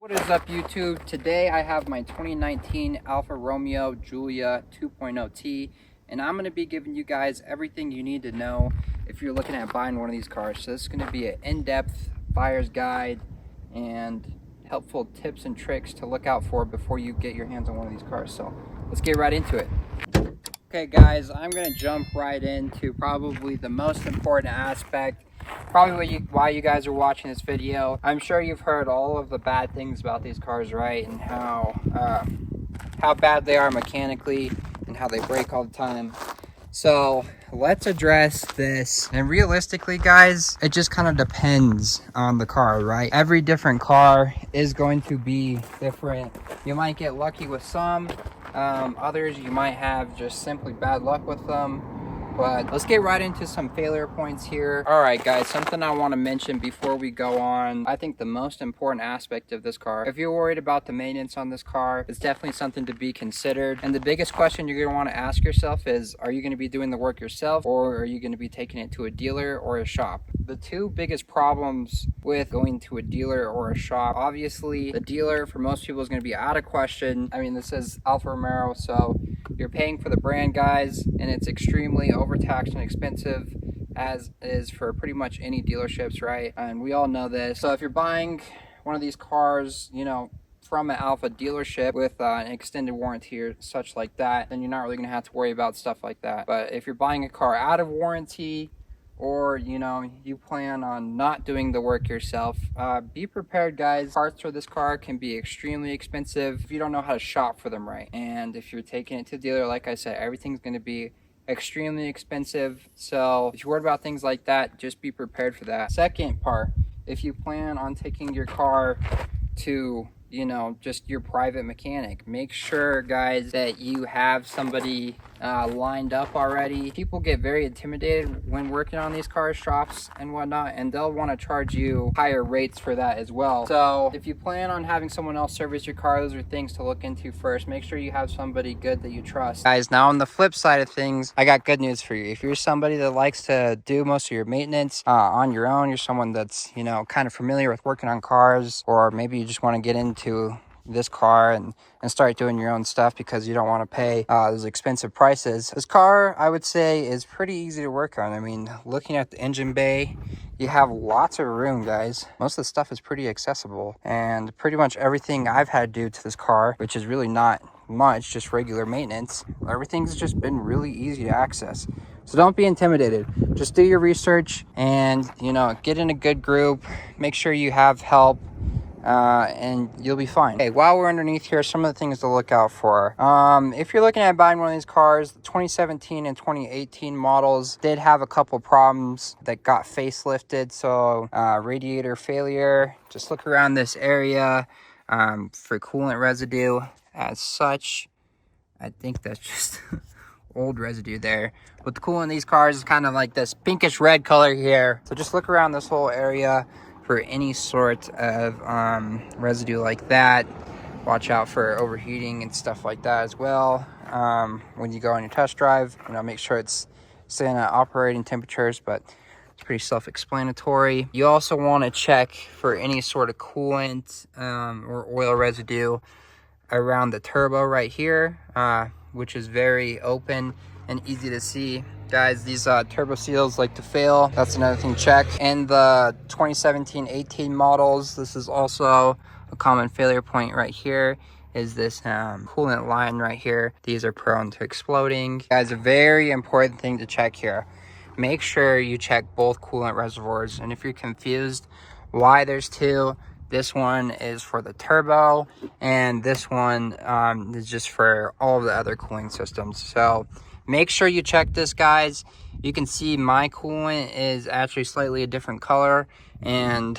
What is up, YouTube? Today I have my 2019 Alfa Romeo Giulia 2.0T, and I'm going to be giving you guys everything you need to know if you're looking at buying one of these cars. So this is going to be an in-depth buyer's guide and helpful tips and tricks to look out for before you get your hands on one of these cars. So let's get right into it. Okay guys, I'm going to jump right into probably the most important aspect, probably why you guys are watching this video. I'm sure you've heard all of the bad things about these cars, right? And how bad they are mechanically and how they break all the time. So let's address this. And realistically, guys, it just kind of depends on the car, right? Every different car is going to be different. You might get lucky with some. Others you might have just simply bad luck with them. But let's get right into some failure points here. All right, guys, something I want to mention before we go on. I think the most important aspect of this car, if you're worried about the maintenance on this car, it's definitely something to be considered. And the biggest question you're going to want to ask yourself is, are you going to be doing the work yourself, or are you going to be taking it to a dealer or a shop? The two biggest problems with going to a dealer or a shop, obviously the dealer for most people is going to be out of question. I mean, this is Alfa Romeo, so you're paying for the brand, guys, and it's extremely overtaxed and expensive, as is for pretty much any dealerships, right? And we all know this. So if you're buying one of these cars, you know, from an Alfa dealership with an extended warranty or such like that, then you're not really going to have to worry about stuff like that. But if you're buying a car out of warranty, or you know, you plan on not doing the work yourself, be prepared, guys. Parts for this car can be extremely expensive if you don't know how to shop for them right. And if you're taking it to a dealer, like I said, everything's going to be extremely expensive. So if you're worried about things like that, just be prepared for that. Second part, if you plan on taking your car to, you know, just your private mechanic, make sure, guys, that you have somebody lined up already. People get very intimidated when working on these car shops and whatnot, and they'll want to charge you higher rates for that as well. So if you plan on having someone else service your car, those are things to look into first. Make sure you have somebody good that you trust. Guys, now on the flip side of things, I got good news for you. If you're somebody that likes to do most of your maintenance on your own, you're someone that's, you know, kind of familiar with working on cars, or maybe you just want to get into this car and start doing your own stuff because you don't want to pay those expensive prices. This car, I would say, is pretty easy to work on. I mean, looking at the engine bay, you have lots of room, guys. Most of the stuff is pretty accessible, and pretty much everything I've had to do to this car, which is really not much, just regular maintenance, everything's just been really easy to access. So don't be intimidated. Just do your research and, you know, get in a good group. Make sure you have help. And you'll be fine. Okay, while we're underneath here, some of the things to look out for. If you're looking at buying one of these cars, the 2017 and 2018 models did have a couple problems that got facelifted. So radiator failure, just look around this area for coolant residue. As such, I think that's just old residue there. But the coolant in these cars is kind of like this pinkish red color here. So just look around this whole area for any sort of residue like that. Watch out for overheating and stuff like that as well. When you go on your test drive, you know, make sure it's staying at operating temperatures, but it's pretty self-explanatory. You also want to check for any sort of coolant or oil residue around the turbo right here, which is very open and easy to see. Guys, these turbo seals like to fail. That's another thing to check. And the 2017-18 models, this is also a common failure point right here, is this coolant line right here. These are prone to exploding. Guys, a very important thing to check here. Make sure you check both coolant reservoirs. And if you're confused why there's two, this one is for the turbo, and this one is just for all of the other cooling systems. So make sure you check this, guys. You can see my coolant is actually slightly a different color, and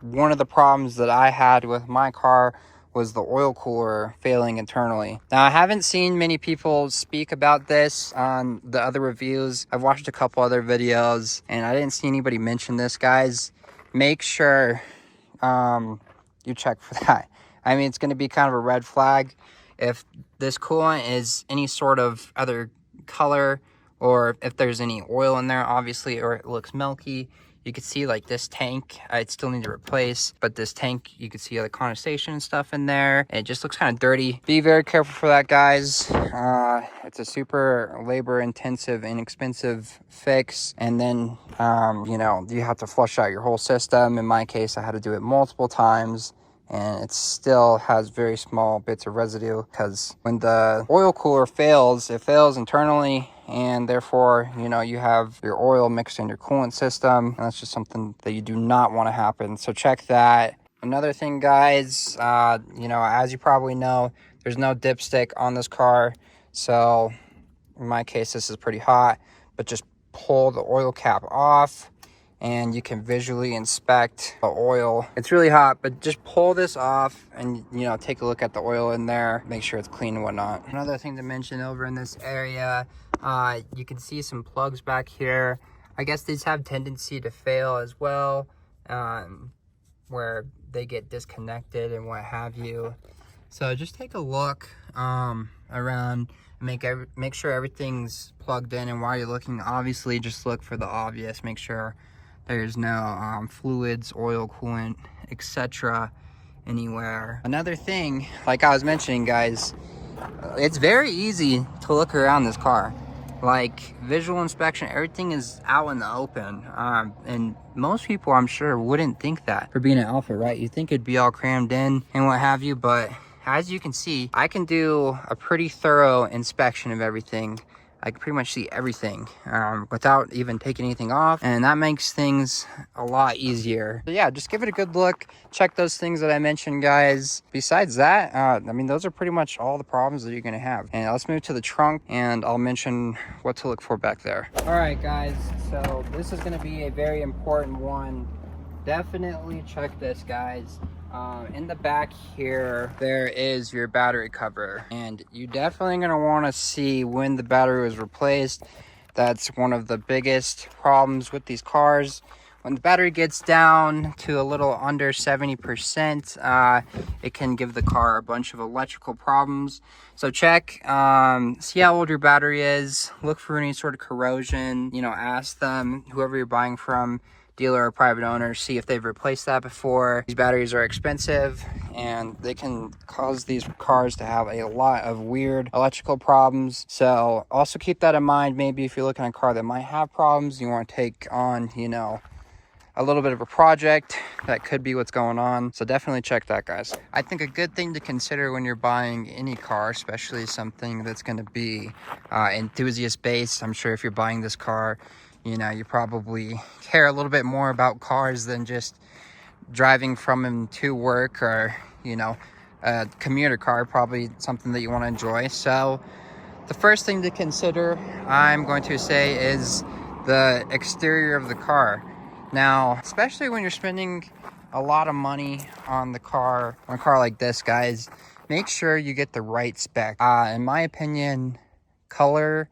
one of the problems that I had with my car was the oil cooler failing internally. Now, I haven't seen many people speak about this on the other reviews. I've watched a couple other videos, and I didn't see anybody mention this, guys. Make sure you check for that. I mean, it's going to be kind of a red flag if this coolant is any sort of other color, or if there's any oil in there, obviously, or it looks milky. You can see like this tank, I'd still need to replace, but this tank, you can see all the condensation and stuff in there. And it just looks kind of dirty. Be very careful for that, guys. It's a super labor intensive, inexpensive fix. And then, you know, you have to flush out your whole system. In my case, I had to do it multiple times. And it still has very small bits of residue because when the oil cooler fails, it fails internally, and therefore, you know, you have your oil mixed in your coolant system, and that's just something that you do not want to happen. So check that. Another thing, guys, you know, as you probably know, there's no dipstick on this car. So in my case, this is pretty hot, but just pull the oil cap off and you can visually inspect the oil. It's really hot, but just pull this off and, you know, take a look at the oil in there, make sure it's clean and whatnot. Another thing to mention over in this area, you can see some plugs back here. I guess these have tendency to fail as well, where they get disconnected and what have you. So just take a look around, make sure everything's plugged in, and while you're looking, obviously just look for the obvious. Make sure there's no fluids, oil, coolant, etc. anywhere. Another thing, like I was mentioning, guys, it's very easy to look around this car. Like visual inspection, everything is out in the open. And most people, I'm sure, wouldn't think that for being an Alfa, right? You think it'd be all crammed in and what have you, but as you can see, I can do a pretty thorough inspection of everything. I can pretty much see everything without even taking anything off, and that makes things a lot easier. So yeah, just give it a good look. Check those things that I mentioned, guys. Besides that, I mean, those are pretty much all the problems that you're gonna have. And let's move to the trunk, and I'll mention what to look for back there. All right, guys, so this is gonna be a very important one. Definitely check this, guys. In the back here, there is your battery cover, and you definitely going to want to see when the battery was replaced. That's one of the biggest problems with these cars. When the battery gets down to a little under 70%, it can give the car a bunch of electrical problems. So check, see how old your battery is, look for any sort of corrosion, you know, ask them, whoever you're buying from, dealer or private owner, see if they've replaced that before. These batteries are expensive and they can cause these cars to have a lot of weird electrical problems. So also keep that in mind. Maybe if you're looking at a car that might have problems, you want to take on, you know, a little bit of a project, that could be what's going on. So definitely check that, guys. I think a good thing to consider when you're buying any car, especially something that's going to be enthusiast based. I'm sure if you're buying this car, you know, you probably care a little bit more about cars than just driving from and to work, or, you know, a commuter car, probably something that you want to enjoy. So the first thing to consider, I'm going to say, is the exterior of the car. Now, especially when you're spending a lot of money on the car, on a car like this, guys, make sure you get the right spec. In my opinion, color,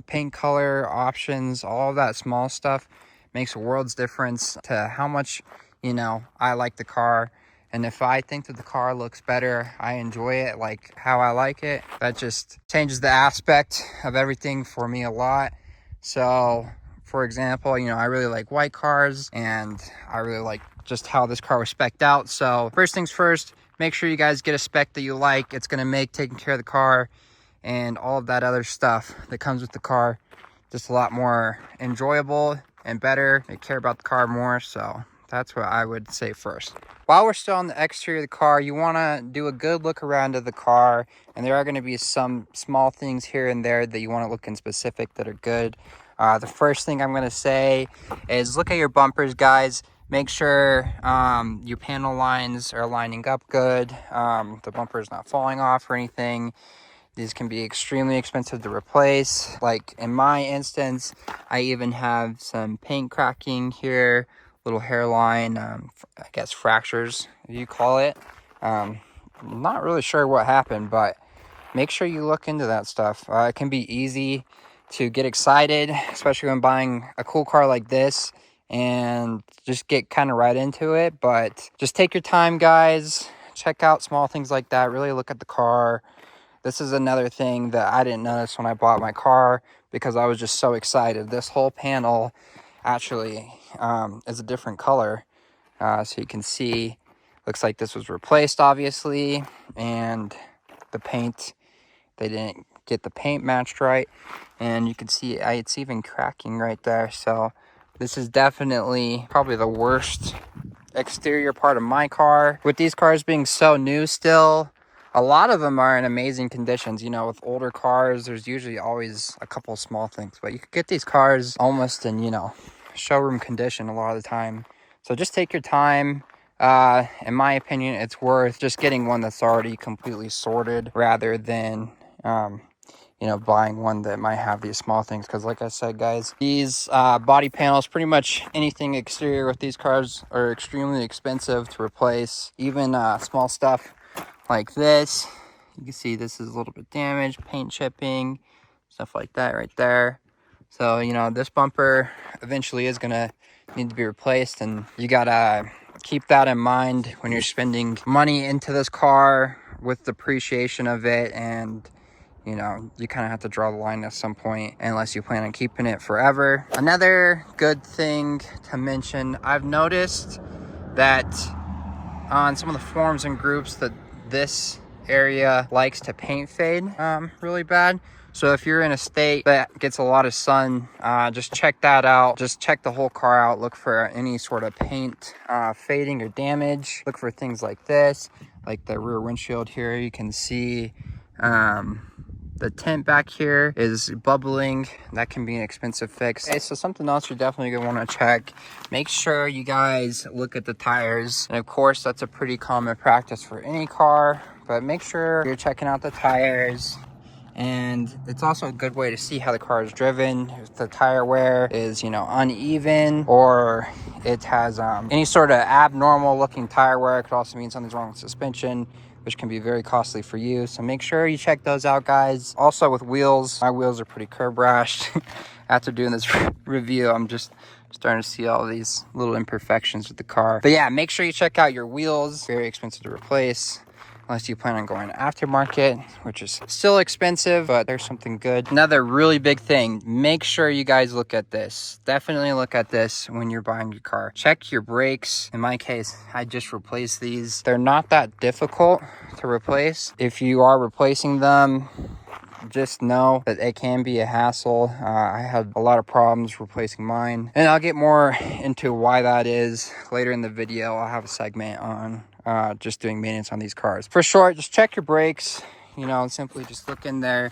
paint color options, all of that small stuff makes a world's difference to how much, you know, I like the car. And if I think that the car looks better, I enjoy it like how I like it, that just changes the aspect of everything for me a lot. So for example, you know, I really like white cars, and I really like just how this car was spec'd out. So first things first, make sure you guys get a spec that you like. It's going to make taking care of the car and all of that other stuff that comes with the car just a lot more enjoyable and better. They care about the car more, so that's what I would say first. While we're still on the exterior of the car, you want to do a good look around of the car, and there are going to be some small things here and there that you want to look in specific that are good. The first thing I'm going to say is look at your bumpers, guys. Make sure your panel lines are lining up good. The bumper is not falling off or anything. These can be extremely expensive to replace. Like in my instance, I even have some paint cracking here, little hairline, I guess fractures, you call it. I'm not really sure what happened, but make sure you look into that stuff. It can be easy to get excited, especially when buying a cool car like this, and just get kind of right into it. But just take your time, guys. Check out small things like that. Really look at the car. This is another thing that I didn't notice when I bought my car because I was just so excited. This whole panel, actually is a different color. So you can see, looks like this was replaced, obviously, and the paint, they didn't get the paint matched right, and you can see it's even cracking right there. So this is definitely probably the worst exterior part of my car. With these cars being so new still, a lot of them are in amazing conditions. You know, with older cars, there's usually always a couple small things, but you could get these cars almost in, you know, showroom condition a lot of the time. So just take your time. In my opinion, it's worth just getting one that's already completely sorted rather than you know, buying one that might have these small things. Because like I said, guys, these body panels, pretty much anything exterior with these cars are extremely expensive to replace. Even small stuff like this, you can see this is a little bit damaged, paint chipping, stuff like that right there. So, you know, this bumper eventually is gonna need to be replaced, and you gotta keep that in mind when you're spending money into this car with depreciation of it. And you know, you kind of have to draw the line at some point unless you plan on keeping it forever. Another good thing to mention, I've noticed that on some of the forums and groups that this area likes to paint fade really bad. So if you're in a state that gets a lot of sun, just check that out. Just check the whole car out. Look for any sort of paint fading or damage. Look for things like this, like the rear windshield here. You can see the tint back here is bubbling. That can be an expensive fix. Okay, so something else you're definitely gonna want to check. Make sure you guys look at the tires. And of course, that's a pretty common practice for any car, but make sure you're checking out the tires. And it's also a good way to see how the car is driven. If the tire wear is, you know, uneven, or it has any sort of abnormal looking tire wear, it could also mean something's wrong with suspension, which can be very costly for you. So make sure you check those out, guys. Also with wheels, my wheels are pretty curb rashed. After doing this review, I'm just starting to see all these little imperfections with the car. But yeah, make sure you check out your wheels. Very expensive to replace, unless you plan on going aftermarket, which is still expensive, but there's something good. Another really big thing, make sure you guys look at this. Definitely look at this when you're buying your car. Check your brakes. In my case, I just replaced these. They're not that difficult to replace. If you are replacing them, just know that it can be a hassle. I had a lot of problems replacing mine, and I'll get more into why that is later in the video. I'll have a segment on just doing maintenance on these cars. For short, just check your brakes, you know, and simply just look in there,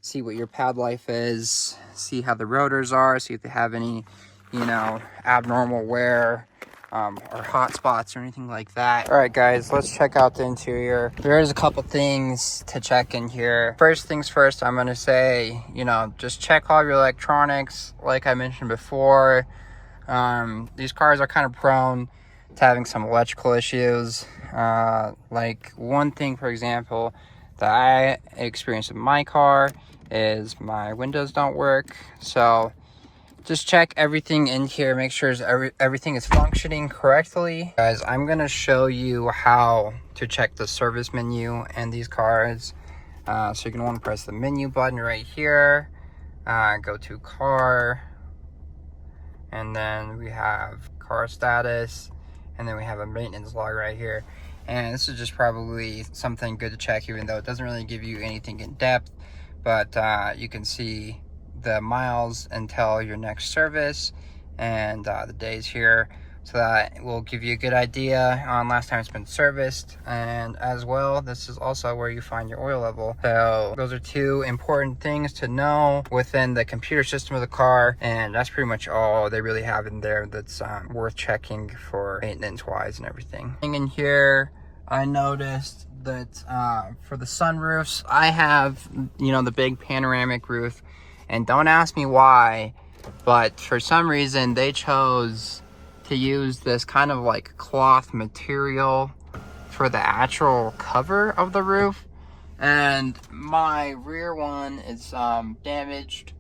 see what your pad life is, see how the rotors are, see if they have any, you know, abnormal wear or hot spots or anything like that. All right, guys, let's check out the interior. There's a couple things to check in here. First things first, I'm gonna say, you know, just check all your electronics. Like I mentioned before, these cars are kind of prone to having some electrical issues. Like one thing, for example, that I experienced in my car is my windows don't work. So just check everything in here, make sure everything is functioning correctly. Guys, I'm gonna show you how to check the service menu in these cars. So you're gonna want to press the menu button right here, go to car, and then we have car status, and then we have a maintenance log right here. And this is just probably something good to check, even though it doesn't really give you anything in depth, but you can see the miles until your next service and the days here, so that will give you a good idea on last time it's been serviced. And as well, this is also where you find your oil level. So those are two important things to know within the computer system of the car, and that's pretty much all they really have in there that's worth checking for maintenance wise and everything. In here, I noticed that for the sunroofs, I have, you know, the big panoramic roof. And don't ask me why, but for some reason they chose to use this kind of like cloth material for the actual cover of the roof. And my rear one is damaged.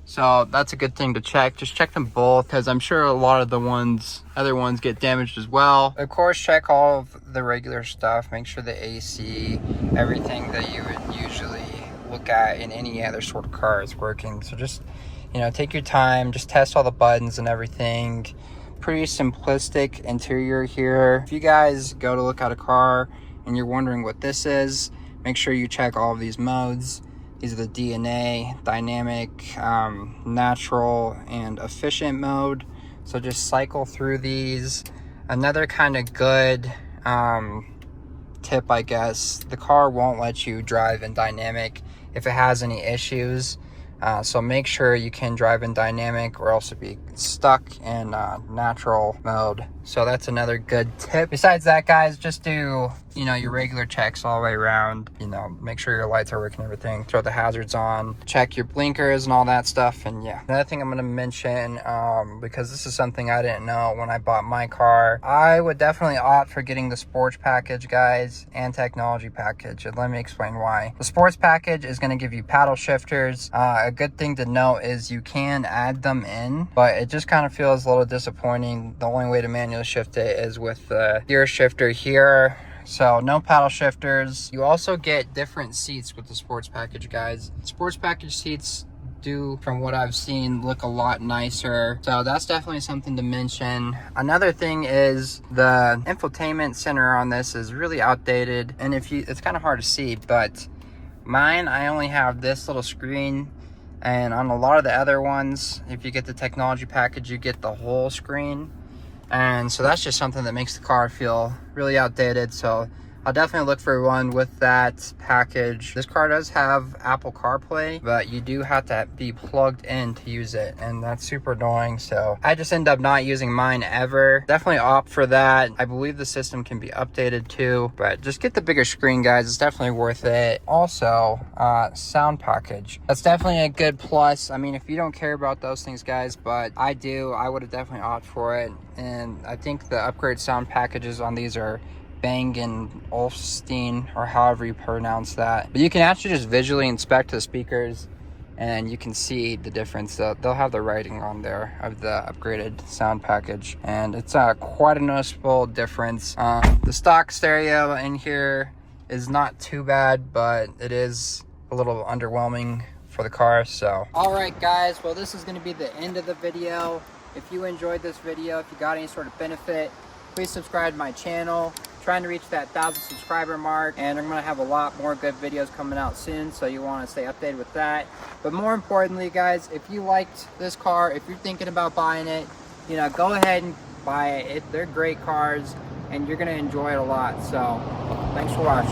So that's a good thing to check. Just check them both, because I'm sure a lot of the other ones get damaged as well. Of course, check all of the regular stuff. Make sure the AC, everything that you would usually look at in any other sort of car is working. So just, You know, take your time, just test all the buttons and everything. Pretty simplistic interior here. If you guys go to look at a car and you're wondering what this is, make sure you check all of these modes. These are the DNA, dynamic, natural, and efficient mode. So just cycle through these. Another kind of good tip, I guess, the car won't let you drive in dynamic if it has any issues. So make sure you can drive in dynamic or else it'll be stuck in natural mode. So that's another good tip. Besides that, guys, just do, you know, your regular checks all the way around. You know, make sure your lights are working, everything. Throw the hazards on, check your blinkers and all that stuff. And yeah, another thing I'm going to mention, because this is something I didn't know when I bought my car, I would definitely opt for getting the sports package, guys, and technology package. And let me explain why. The sports package is going to give you paddle shifters. A good thing to note is you can add them in, but it just kind of feels a little disappointing. The only way to manually shift it is with the gear shifter here. So no paddle shifters. You also get different seats with the sports package, guys. Sports package seats do, from what I've seen, look a lot nicer. So that's definitely something to mention. Another thing is the infotainment center on this is really outdated. And it's kind of hard to see, but mine, I only have this little screen. And on a lot of the other ones, if you get the technology package, you get the whole screen. And so that's just something that makes the car feel really outdated. So I'll definitely look for one with that package. This car does have Apple CarPlay, but you do have to be plugged in to use it, and that's super annoying. So I just end up not using mine ever. Definitely opt for that. I believe the system can be updated too, but just get the bigger screen, guys. It's definitely worth it. Also, sound package. That's definitely a good plus. I mean, if you don't care about those things, guys, but I do, I would have definitely opt for it. And I think the upgrade sound packages on these are Bang & Olufsen, or however you pronounce that. But you can actually just visually inspect the speakers and you can see the difference. They'll have the writing on there of the upgraded sound package, and it's quite a noticeable difference. The stock stereo in here is not too bad, but it is a little underwhelming for the car. So all right, guys, well, this is going to be the end of the video. If you enjoyed this video, if you got any sort of benefit, please subscribe to my channel. Trying to reach that 1,000 subscriber mark, and I'm going to have a lot more good videos coming out soon, so you want to stay updated with that. But more importantly, guys, if you liked this car, if you're thinking about buying it, you know, go ahead and buy it. They're great cars and you're going to enjoy it a lot. So thanks for watching.